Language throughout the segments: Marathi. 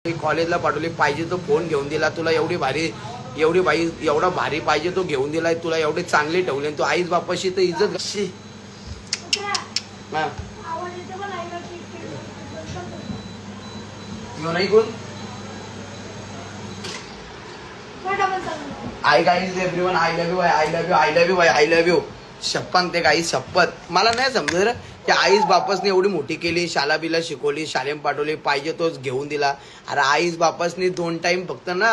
कॉलेजला पाठवली, पाहिजे तो फोन घेऊन दिला तुला, एवढी बाई एवढा भारी पाहिजे तो घेऊन दिलाय तुला, एवढी चांगली ठेवली तू आईच बापाशी तर इज्जत कशी. नाही कोण I guys everyone, I love you, I love you, I love you, I love you. शपथ ते काही शपथ मला नाही समजलं रे की आईच बापासने एवढी मोठी केली, शाला बिला शिकवली, शाळेत पाठवली, पाहिजे तोच घेऊन दिला. अरे आईच बापासनी 2 टाइम फक्त ना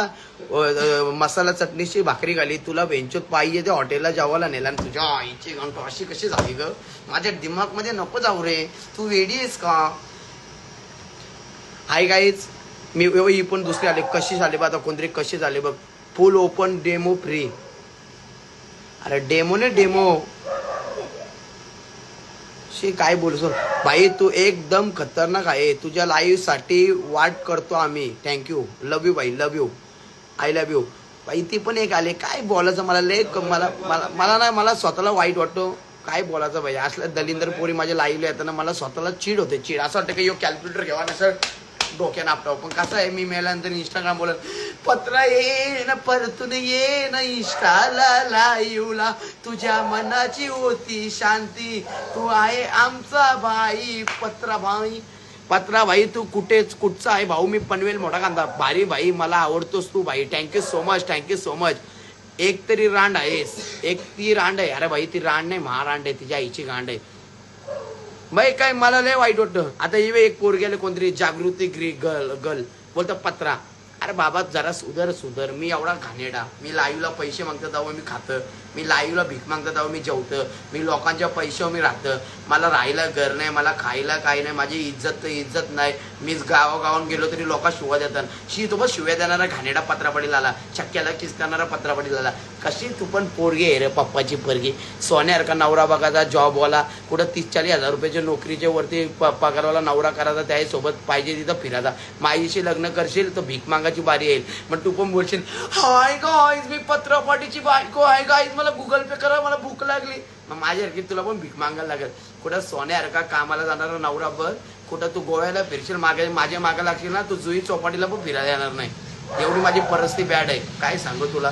मसाला चटणीची भाकरी घाली, तुला बेंचोत पाहिजे ते हॉटेलला जेवायला नेला आणि तुझ्या आईची घंटो अशी कशी झाली ग. माझ्या दिमाग मध्ये नको जाऊ रे, तू वेडी आहेस का. हाय गाईज मी पण दुसरे आले, कशी झाले बघ आता कोणतरी, कशी झाले बघ. फुल ओपन डेमो फ्री. अरे डेमो ने डेमो शी काय बोलतो भाई, तू एकदम खतरनाक आहे. तुझ्या लाईव्ह साठी वाट करतो आम्ही. थँक्यू, लव्ह यू भाई, love you, I love you भाई. ती पण एक आले, काय बोलायचं मला लय मला स्वतःला वाईट वाटतो. काय बोलायचं भाई, असल्या दलिंदर पोरी माझ्या लाईव्हला येताना मला स्वतःला चीड होते, चीड. असं वाटतं की यो कॅल्क्युलेटर घ्यावा नसं डोक्यानं आपटावं. पण कसं आहे, मी मेल्यानंतर इंस्टाग्राम बोलत पत्रा ये न परतून ये न इष्टाला लाईवला, तुझ्या मनाची होती शांती, तू आहे आमचा भाई पत्रा भाई. पत्रा भाई तू कुठचा आहे भाऊ. मी पनवेल मोठा कांदा भारी भाई, मला आवडतोस तू भाई. Thank you so much, thank you so much. एक तरी रांड आहेस, एक ती रांड आहे. अरे भाई ती रांड नाही, महारांड आहे, तिच्या आईची गांड आहे बाई. काय मला लय वाईट वाटतं. आता इवे एक पोरग्याला कोणतरी जागृती गर्ल बोलतो पत्रा. अरे बाबा जरा सुधर. मी एवढा घाणेडा, मी लाईव्हला पैसे मागतात तेव्हा मी खातं, मी लाईव्हला भीक मागतात तेव्हा मी जेवतं, मी लोकांच्या पैशावर मी राहतं, मला राहायला घर नाही, मला खायला काही नाही, माझी इज्जत नाही. मी गावागावात गेलो तरी लोक शिव्या देतात. तो बस शिव्या देणारा घाणेडा पत्रा पडील आला, चक्क्याला किस करणारा पत्रा पडील आला. कशी तू पण पोरगी आहे रे, पप्पाची पोरगी. सोन्यासारखा नवरा बघायचा, जॉबवाला, कुठं 30-40 हजार रुपयाच्या नोकरीच्या वरती पगारवाला नवरा करायचा, त्यासोबत पाहिजे तिथं फिरायचा. माझीशी लग्न करशील तर भीक मागायची बारी येईल. मग तू पण बोलशील हाय गाईज मी पत्रा पाटीची बायको आहे गाईज, मला गुगल पे करा, मला भूक लागली. मग माझ्यासारखी तुला पण भीक मागायला लागेल. कुठं सोन्यासारखा कामाला जाणारा नवरा बघ, कुठं तू गोव्याला फिरशील, माझ्या मागे लागशील ना, तू जुई चौपाटीला पण फिरायला येणार नाही. एवढी माझी परिस्थिती बॅड आहे, काय सांगू तुला.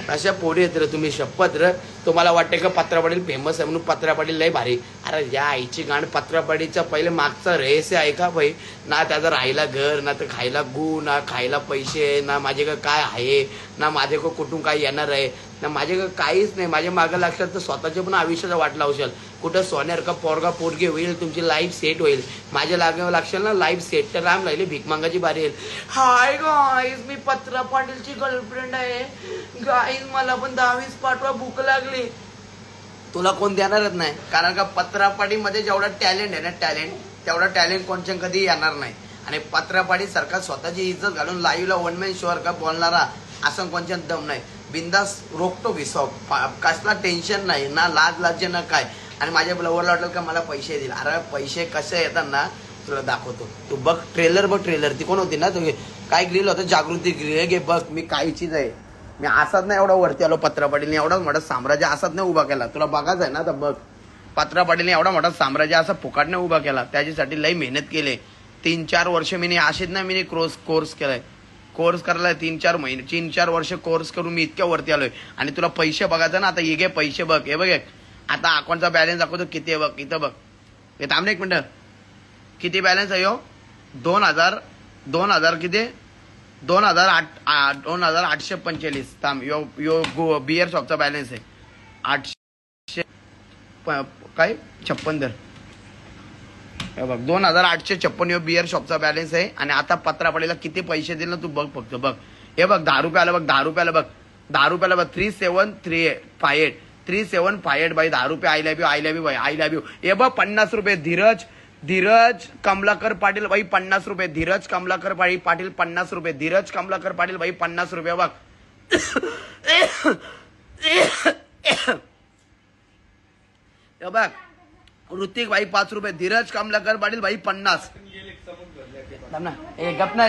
अशा पोरी येत रे तुम्ही, शपथ रे. तुम्हाला वाटते का पत्रा पाटील फेमस आहे म्हणून पत्रा पाटील लय भारी. अरे या आईची गांड, पत्रा पाटीलचा पहिले मागचा रहस्य आहे का भाई. ना त्याचं राहायला घर, ना तर खायला गू, ना खायला पैसे, ना माझ्याकडे काय आहे, ना माझ्याकडे कुठून काय येणार आहे, ना माझ्याकडे काहीच नाही. माझ्या मागं लागशाल तर स्वतःच्या पण आयुष्याचा वाट लावशाल. कुठं सोन्यासारखा पोरगा पोरगी होईल, तुमची लाईफ सेट होईल. माझ्या लागशाल ना लाईफ सेट तर राम लागली, भीक मागाची बारी येईल. हाय गाईज मी पत्रा पाटीलची गर्लफ्रेंड आहे गाईज, मला पण 10-20 पाठवा, भूक लागली. तुला कोण देणारच नाही, कारण का पत्रा पाटीलमध्ये जेवढा टॅलेंट आहे ना, तेवढा टॅलेंट कोणच्या कधी येणार नाही. आणि पत्रा पाटील सारखा स्वतःची इज्जत घालून लाईव्हला 1 मॅन शोवर का बोलणारा असं कोणच्या दम नाही. बिंदास रोखतो विसव, कसला टेन्शन नाही, ना लाज ना काय. आणि माझ्या ब्लवरला वाटलं का मला पैसे दिले. अरे पैसे कसे येतात ना तुला दाखवतो, तू बघ ट्रेलर, ती कोण होती ना, तुम्ही काय ग्रिल होतं, जागृती ग्रिल घे बघ. मी काय चीज आहे, मी असाच नाही एवढा वरती आलो. पत्रा पाटीलने एवढा मोठा साम्राज्य असाच नाही उभा केला. तुला बघायचं आहे ना तर बघ, पत्रा पाटीलने एवढा मोठा साम्राज्य असा फुकाटने उभा केला. त्याच्यासाठी लई मेहनत केली. 3-4 वर्ष मी असेच ना, मी कोर्स केलाय. कोर्स करायला 3-4 वर्ष कोर्स करून मी इतक्या वरती आलोय. आणि तुला पैसे बघायचं ना, आता ये घे पैसे बघ, हे बघ आता अकाउंटचा बॅलन्स दाखवतो किती आहे बघ, इथं बघ. हे थांब एक मिनिट, किती बॅलन्स आहे यो, 2000 किती, 2845. थांब, यो बिअर शॉपचा बॅलन्स आहे 800 काय 56 दर. हे बघ 2856 यो बिअर शॉपचा बॅलन्स आहे. आणि आता पत्रा पडीला किती पैसे दिले ना तू बघ फक्त बघ. हे बघ 10 रुपयाला बघ, 10 रुपयाला बघ, 3758 बाई, 10 रुपये. आय लव्ह यू बाई, आय लव्ह यू. हे बघ 50 रुपये धीरज कमलाकर पाटील बाई 50 रुपये. धीरज कमलाकर पाटील 50 रुपये. धीरज कमलाकर पाटील बाई 50 रुपये बघ. हे बघ ऋतिक भाई 5 रुपये. धीरज कमलाकर पाटील भाई 50. गप ना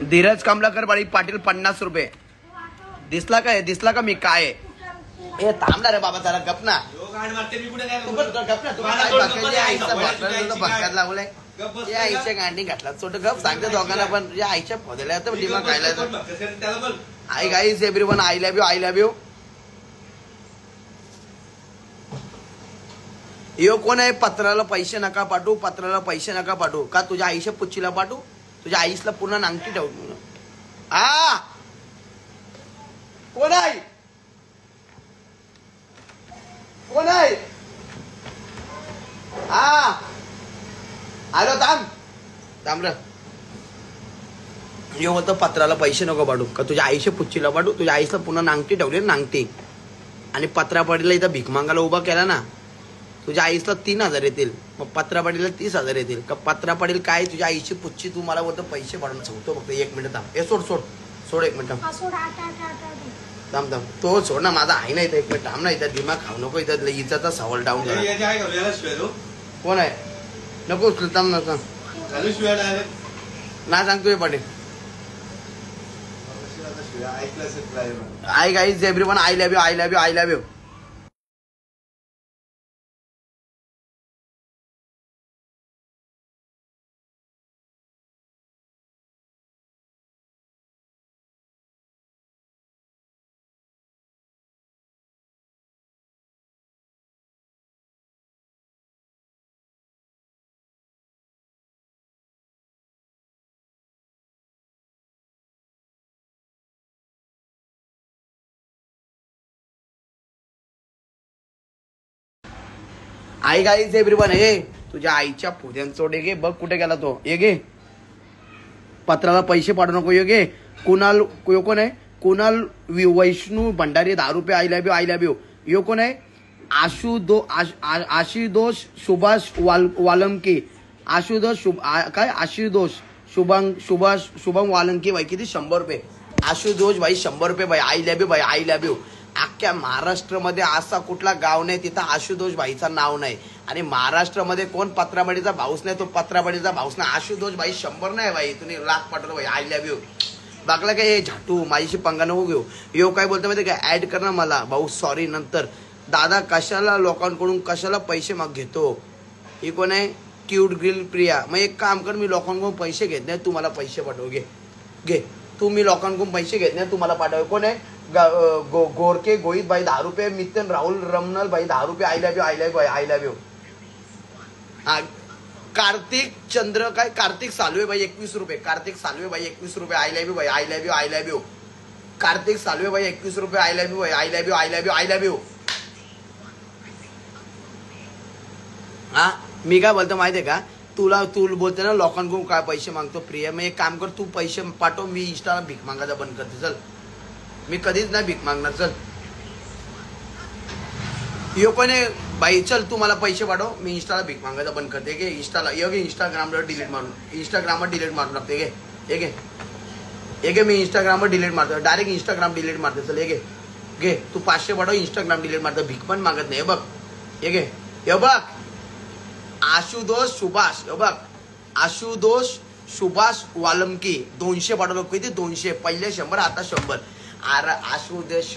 धीरज कमलाकर पाटील 50 रुपये. दिसला का मी काय आहे. ए थांबणार रे बाबा जरा गप ना. गप ना, तुला काय भक्यात लागलंय. या आईच्या गांडी घातला छोट गप सांगते दोघांना पण या आईच्या फोदल्या आता डिमा खायला hi guys everyone I love you I love you. यो कोण आहे पत्राला पैसे नका पाठवू पत्राला पैसे नका पाठवू का तुझ्या आईच्या पुच्चीला पाठवू तुझ्या आईसला पुन्हा नांगटी ठेवू. हा कोण आहे कोण आहे हा आलो थांब थांब रे. यो होतं पत्राला पैसे नको पाठवू का तुझ्या आईच्या पुच्चीला पाठवू तुझ्या आईसला पुन्हा नांगटी ठेवली नांगटी आणि पत्रापाडीला इथं भीक मागायला उभा केला ना तुझ्या आईसला 3,000 येतील मग पत्रापाडीला 30,000 येतील का पत्रापाडील काय तुझ्या आईची पुच्ची तू मला बोलतो पैसे पाडून सांगतो फक्त 1 मिनिट थांब. हे सोड सोड सोड 1 मिनिट थांब थांब तो सोड ना माझा आहे ना इथं 1 मिनिट थांब ना इथं दिमाग खाऊ नको इथं इथं सवाल डाऊन झाला. कोण आहे नको थांब ना ना सांगतोय Patil. I guys everyone I love you I love you I love you. I guys everyone हे तुझ्या आईच्या पुद्यांचोडे घे बघ कुठे गेला तो ये घे पत्राला पैसे पाठवू नको ये घे. कुणाल यो कोण आहे कुणाल वैष्णू भंडारी 10 रुपये I love you I love you. यो कोण आहे आशुतोष सुभाष वालंकी आशुतोष काय आशुतोष शुभम वालंकी भाई किती 100 रुपये. आशुतोष भाई 100 रुपये भाई आय लव्ह यू भाई आय लव्ह यू. अख्ख्या महाराष्ट्रामध्ये असा कुठला गाव नाही तिथं आशुतोष भाईचा नाव नाही आणि महाराष्ट्रामध्ये कोण पत्राबाडीचा भाऊस नाही तो पत्राबाडीचा भाऊस नाही. आशुतोष भाई 100 नाही भाई तुम्ही लाख पाठवलं भाई आय लव्ह यू. बागला काय हे झाटू माझीशी पंगा नको घेऊ. यो काय बोलतो माहिती काय ऍड कर ना मला भाऊ सॉरी नंतर. दादा कशाला लोकांकडून कशाला पैसे माग घेतो. ही कोण आहे क्यूट ग्रिल प्रिया. मग एक काम कर मी लोकांकडून पैसे घेत नाही तू मला पैसे पाठव घे घे तू मी लोकांकडून पैसे घेत नाही तू मला पाठव. कोण आहे गोरके गोहित भाई 10 रुपये. मिथन राहुल रमनल भाई 10 रुपये I love you I love you I love you. Kartik Chandra काय कार्तिक सालवे भाई 21 रुपये. कार्तिक सालवे भाई 21 रुपये आय लव्ह यू भाई I love you I love you. Kartik Salve भाई 21 रुपये आय लव्ह यू भाई I love you I love you I love you. हा मी काय बोलतो माहितीये का तू बोलते ना लोकांकडून काय पैसे मागतो प्रिया. मग एक काम कर तू पैसे पाठव मी इंस्टाला भीक मागायचा बंद करते चल. मी कधीच नाही भीक मागणार चल. यो कोण आहे बाई चल तू मला पैसे पाठव मी इंस्टाला भीक मागायचा बंद करते घे. इंस्टाला ये घे इंस्टाग्रामवर डिलीट मारून टाकते घे हे घे मी इंस्टाग्रामवर डिलीट मारतो डायरेक्ट इंस्टाग्राम डिलीट मारते चल. हे घे तू 500 पाठव इंस्टाग्राम डिलीट मारतो भीक पण मागत नाही. हे बघ हे बघ आशुतोष सुभाष हे बघ आशुतोष सुभाष वालंकी 200 पाठवलं किती 200 पहिले 100 आता 100. अरे आशुतोष